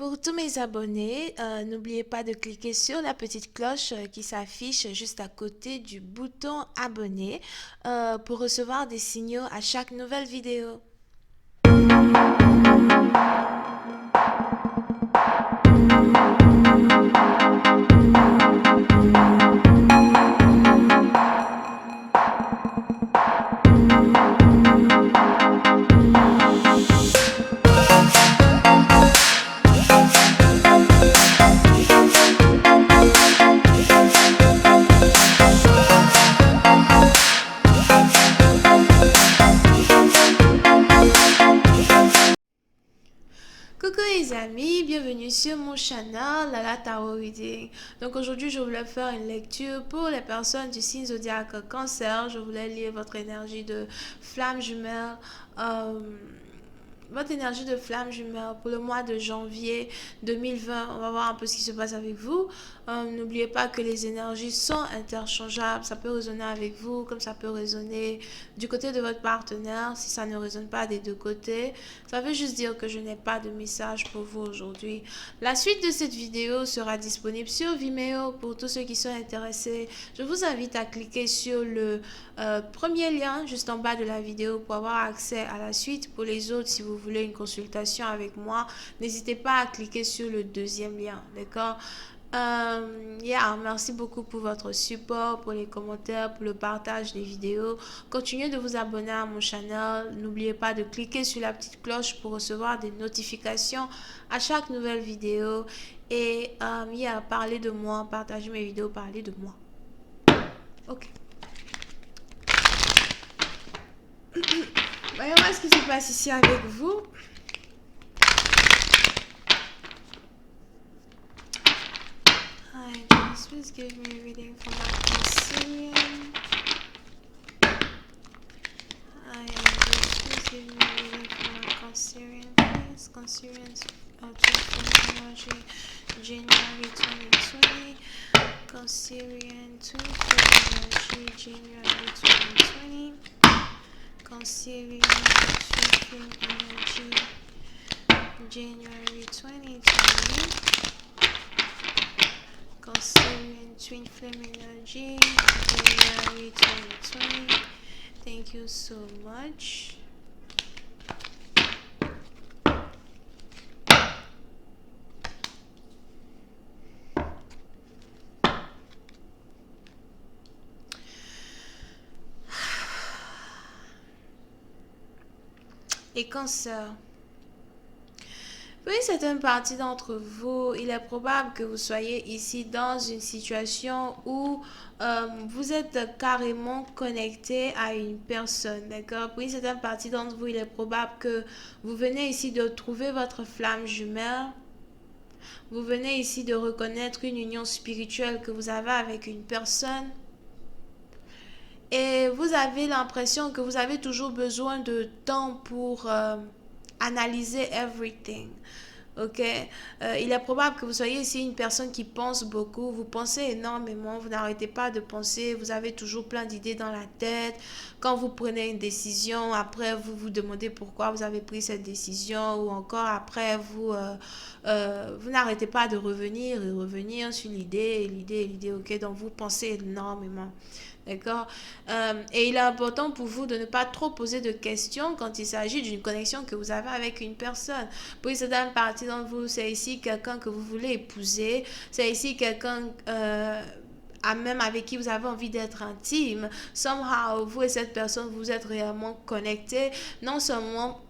Pour tous mes abonnés, n'oubliez pas de cliquer sur la petite cloche qui s'affiche juste à côté du bouton abonner pour recevoir des signaux à chaque nouvelle vidéo. Coucou les amis, bienvenue sur mon channel Lala Tarot Reading. Donc aujourd'hui je voulais faire une lecture pour les personnes du signe zodiaque Cancer. Je voulais lire votre énergie de flamme jumelle. Votre énergie de flamme jumelle pour le mois de janvier 2020. On va voir un peu ce qui se passe avec vous. N'oubliez pas que les énergies sont interchangeables. Ça peut résonner avec vous comme ça peut résonner du côté de votre partenaire. Si ça ne résonne pas des deux côtés, ça veut juste dire que je n'ai pas de message pour vous aujourd'hui. La suite de cette vidéo sera disponible sur Vimeo pour tous ceux qui sont intéressés. Je vous invite à cliquer sur le premier lien juste en bas de la vidéo pour avoir accès à la suite. Pour les autres, si vous voulez une consultation avec moi, n'hésitez pas à cliquer sur le deuxième lien, d'accord? Merci beaucoup pour votre support, pour les commentaires, pour le partage des vidéos. Continuez de vous abonner à mon channel. N'oubliez pas de cliquer sur la petite cloche pour recevoir des notifications à chaque nouvelle vidéo. Et parlez de moi, partagez mes vidéos, parlez de moi. Ok. Voyons voir ce qui se passe ici avec vous. Hi, please give me a reading for my Cancerian. Hi, please give me a reading for my Cancerian, please. Cancerian's energy, January 2020. Cancerian, energy, January 2020. Cancerian, energy, January 2020. Cancerian twin flame energy, January 2020. Thank you so much. Et Cancer. Pour une certaine partie d'entre vous, il est probable que vous soyez ici dans une situation où vous êtes carrément connecté à une personne, d'accord? Pour une certaine partie d'entre vous, il est probable que vous venez ici de trouver votre flamme jumelle. Vous venez ici de reconnaître une union spirituelle que vous avez avec une personne. Et vous avez l'impression que vous avez toujours besoin de temps pour analyser everything. Ok, il est probable que vous soyez ici une personne qui pense beaucoup, vous pensez énormément, vous n'arrêtez pas de penser, vous avez toujours plein d'idées dans la tête. Quand vous prenez une décision, après vous vous demandez pourquoi vous avez pris cette décision, ou encore après vous n'arrêtez pas de revenir et revenir sur l'idée, ok, donc vous pensez énormément. D'accord? Et il est important pour vous de ne pas trop poser de questions quand il s'agit d'une connexion que vous avez avec une personne. Pour une certaine partie d'entre vous, c'est ici quelqu'un que vous voulez épouser. C'est ici quelqu'un même avec qui vous avez envie d'être intime. Somehow, vous et cette personne, vous êtes réellement connectés, non seulement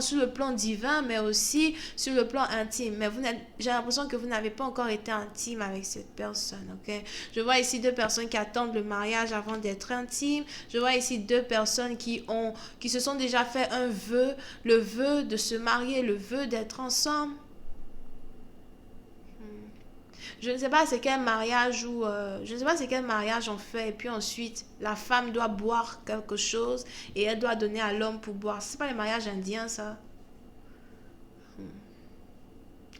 sur le plan divin, mais aussi sur le plan intime. Mais j'ai l'impression que vous n'avez pas encore été intime avec cette personne, ok? Je vois ici deux personnes qui attendent le mariage avant d'être intimes. Je vois ici deux personnes qui se sont déjà fait un vœu, le vœu de se marier, le vœu d'être ensemble. Je ne sais pas c'est quel mariage je ne sais pas c'est quel mariage on fait et puis ensuite la femme doit boire quelque chose et elle doit donner à l'homme pour boire. C'est pas les mariages indiens ça.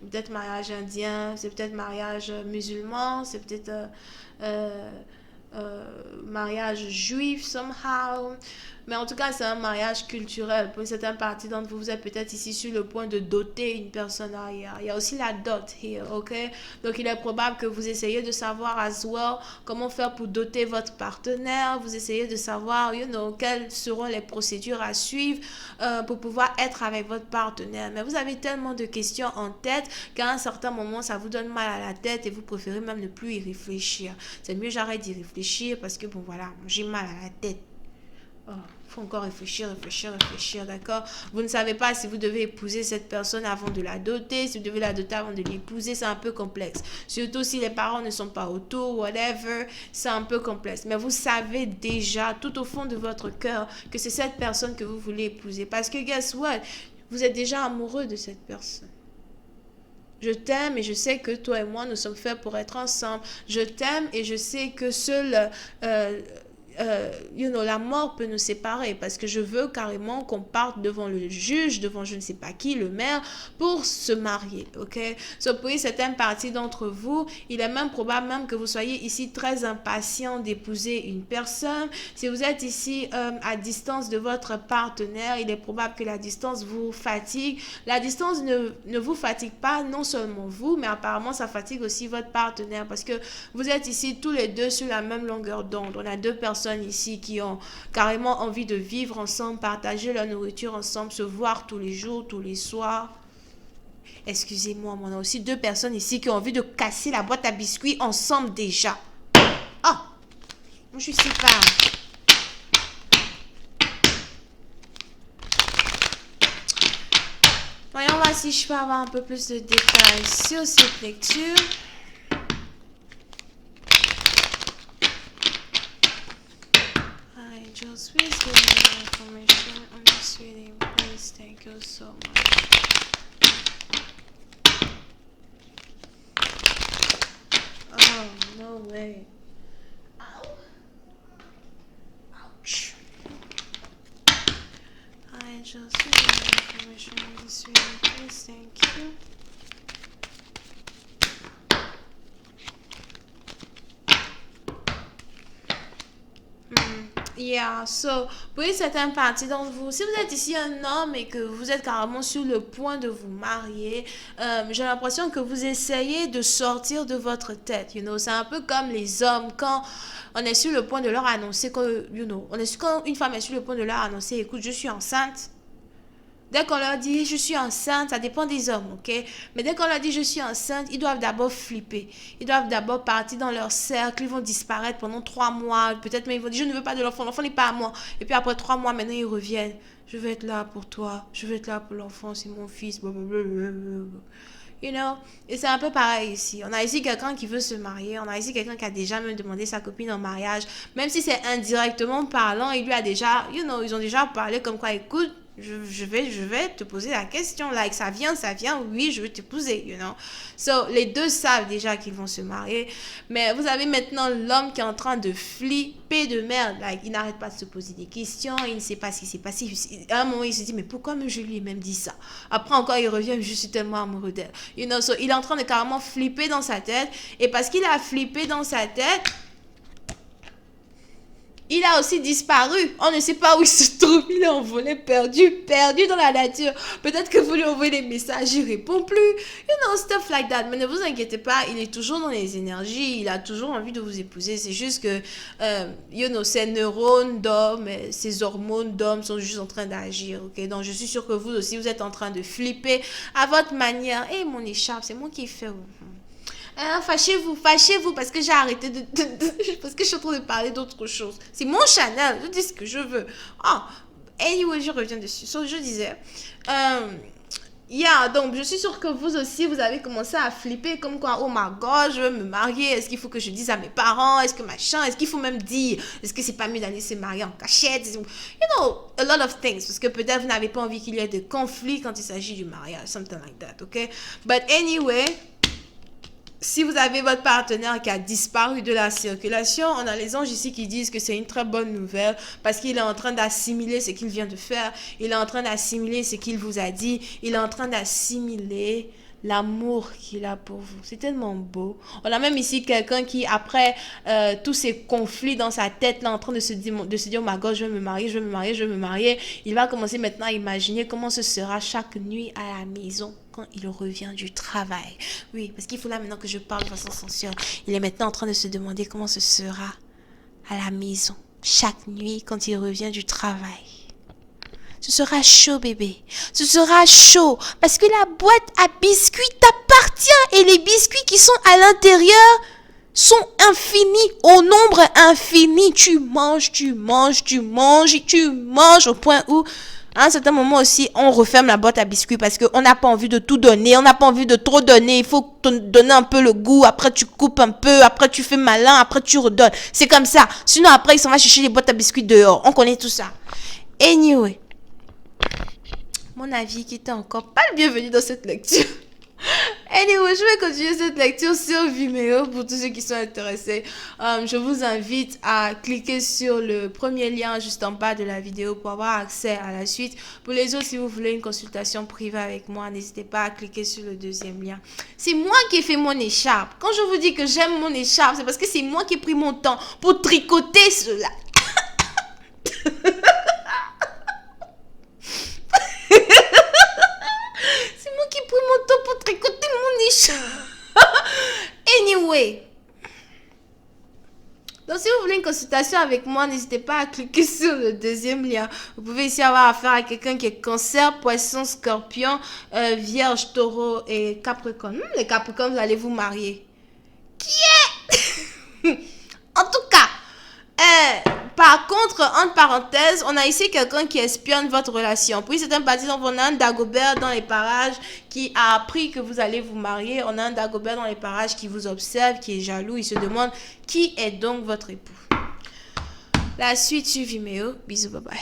Peut-être mariage indien, c'est peut-être mariage musulman, c'est peut-être mariage juif somehow. Mais en tout cas, c'est un mariage culturel. Pour une certaine partie d'entre vous, vous êtes peut-être ici sur le point de doter une personne arrière. Il y a aussi la dot here, ok? Donc, il est probable que vous essayez de savoir as well comment faire pour doter votre partenaire. Vous essayez de savoir, quelles seront les procédures à suivre pour pouvoir être avec votre partenaire. Mais vous avez tellement de questions en tête qu'à un certain moment, ça vous donne mal à la tête et vous préférez même ne plus y réfléchir. C'est mieux j'arrête d'y réfléchir parce que, bon, voilà, j'ai mal à la tête. Oh, faut encore réfléchir, d'accord? Vous ne savez pas si vous devez épouser cette personne avant de la doter, si vous devez la doter avant de l'épouser, c'est un peu complexe. Surtout si les parents ne sont pas autour, whatever, c'est un peu complexe. Mais vous savez déjà, tout au fond de votre cœur, que c'est cette personne que vous voulez épouser. Parce que, guess what? Vous êtes déjà amoureux de cette personne. Je t'aime et je sais que toi et moi, nous sommes faits pour être ensemble. Je t'aime et je sais que seul la mort peut nous séparer parce que je veux carrément qu'on parte devant le juge, devant je ne sais pas qui, le maire, pour se marier, ok? Pour une certaine partie d'entre vous, il est même probable même que vous soyez ici très impatient d'épouser une personne. Si vous êtes ici à distance de votre partenaire, il est probable que la distance vous fatigue. La distance ne vous fatigue pas, non seulement vous, mais apparemment ça fatigue aussi votre partenaire parce que vous êtes ici tous les deux sur la même longueur d'onde. On a deux personnes ici qui ont carrément envie de vivre ensemble, partager leur nourriture ensemble, se voir tous les jours, tous les soirs. Excusez-moi, on a aussi deux personnes ici qui ont envie de casser la boîte à biscuits ensemble déjà. Oh, je sais pas. Voyons voir si je peux avoir un peu plus de détails sur cette lecture. Just please give me more information on this reading, please. Thank you so much. Oh, no way. Ow. Ouch. I just need more information on this reading, please. Thank you. Yeah, so, pour une certaine partie d'entre vous, si vous êtes ici un homme et que vous êtes carrément sur le point de vous marier, j'ai l'impression que vous essayez de sortir de votre tête, c'est un peu comme les hommes quand on est sur le point de leur annoncer que, quand une femme est sur le point de leur annoncer, écoute, je suis enceinte. Dès qu'on leur dit je suis enceinte, ça dépend des hommes, ok? Mais dès qu'on leur dit je suis enceinte, ils doivent d'abord flipper. Ils doivent d'abord partir dans leur cercle, ils vont disparaître pendant 3 mois. Peut-être même ils vont dire je ne veux pas de l'enfant n'est pas à moi. Et puis après 3 mois, maintenant ils reviennent. Je vais être là pour toi, je vais être là pour l'enfant, c'est mon fils. Et c'est un peu pareil ici. On a ici quelqu'un qui veut se marier, on a ici quelqu'un qui a déjà même demandé sa copine en mariage. Même si c'est indirectement parlant, il lui a déjà, ils ont déjà parlé comme quoi, écoute, je vais te poser la question, like, ça vient, oui, je vais t'épouser, So, les deux savent déjà qu'ils vont se marier, mais vous avez maintenant l'homme qui est en train de flipper de merde, like, il n'arrête pas de se poser des questions, il ne sait pas ce qui s'est passé, à un moment, il se dit, mais pourquoi même je lui ai même dit ça? Après encore, il revient, je suis tellement amoureux d'elle, so, il est en train de carrément flipper dans sa tête, et parce qu'il a flippé dans sa tête, il a aussi disparu. On ne sait pas où il se trouve. Il est envolé, perdu dans la nature. Peut-être que vous lui envoyez des messages, il répond plus. Stuff like that. Mais ne vous inquiétez pas, il est toujours dans les énergies. Il a toujours envie de vous épouser. C'est juste que, ses neurones d'homme, ses hormones d'homme sont juste en train d'agir. Ok? Donc, je suis sûre que vous aussi, vous êtes en train de flipper à votre manière. Et mon écharpe, c'est moi qui fais. Fâchez-vous parce que j'ai arrêté parce que je suis en train de parler d'autre chose. C'est mon channel, je dis ce que je veux. Anyway, je reviens dessus. Je disais, donc je suis sûre que vous aussi, vous avez commencé à flipper comme quoi, oh my god, je veux me marier, est-ce qu'il faut que je dise à mes parents, est-ce que machin, est-ce qu'il faut même dire, est-ce que c'est pas mieux d'aller se marier en cachette, a lot of things, parce que peut-être vous n'avez pas envie qu'il y ait de conflits quand il s'agit du mariage, something like that, ok? But anyway, si vous avez votre partenaire qui a disparu de la circulation, on a les anges ici qui disent que c'est une très bonne nouvelle parce qu'il est en train d'assimiler ce qu'il vient de faire. Il est en train d'assimiler ce qu'il vous a dit. Il est en train d'assimiler l'amour qu'il a pour vous. C'est tellement beau. On a même ici quelqu'un qui, après tous ces conflits dans sa tête, là, en train de se dire, oh my God, je vais me marier, je vais me marier, je vais me marier. Il va commencer maintenant à imaginer comment ce sera chaque nuit à la maison quand il revient du travail. Oui, parce qu'il faut là maintenant que je parle de façon sensuelle. Il est maintenant en train de se demander comment ce sera à la maison chaque nuit quand il revient du travail. Ce sera chaud, bébé. Ce sera chaud. Parce que la boîte à biscuits t'appartient. Et les biscuits qui sont à l'intérieur sont infinis. Au nombre infini. Tu manges, tu manges, tu manges, tu manges au point où, à un certain moment aussi, on referme la boîte à biscuits parce qu'on n'a pas envie de tout donner. On n'a pas envie de trop donner. Il faut te donner un peu le goût. Après, tu coupes un peu. Après, tu fais malin. Après, tu redonnes. C'est comme ça. Sinon, après, il s'en va chercher les boîtes à biscuits dehors. On connaît tout ça. Anyway. Mon avis qui était encore pas le bienvenu dans cette lecture. Anyway, je vais continuer cette lecture sur Vimeo pour tous ceux qui sont intéressés. Je vous invite à cliquer sur le premier lien juste en bas de la vidéo pour avoir accès à la suite. Pour les autres, si vous voulez une consultation privée avec moi, n'hésitez pas à cliquer sur le deuxième lien. C'est moi qui ai fait mon écharpe. Quand je vous dis que j'aime mon écharpe, c'est parce que c'est moi qui ai pris mon temps pour tricoter cela. Mon temps pour tricoter mon écharpe. Anyway. Donc, si vous voulez une consultation avec moi, n'hésitez pas à cliquer sur le deuxième lien. Vous pouvez ici avoir affaire à quelqu'un qui est cancer, poisson, scorpion, vierge, taureau et capricorne. Les capricornes, vous allez vous marier. Qui est en tout cas, par contre, entre parenthèses, on a ici quelqu'un qui espionne votre relation. Puis c'est un parti, donc on a un Dagobert dans les parages qui a appris que vous allez vous marier. On a un Dagobert dans les parages qui vous observe, qui est jaloux. Il se demande qui est donc votre époux. La suite sur Vimeo. Bisous, bye bye.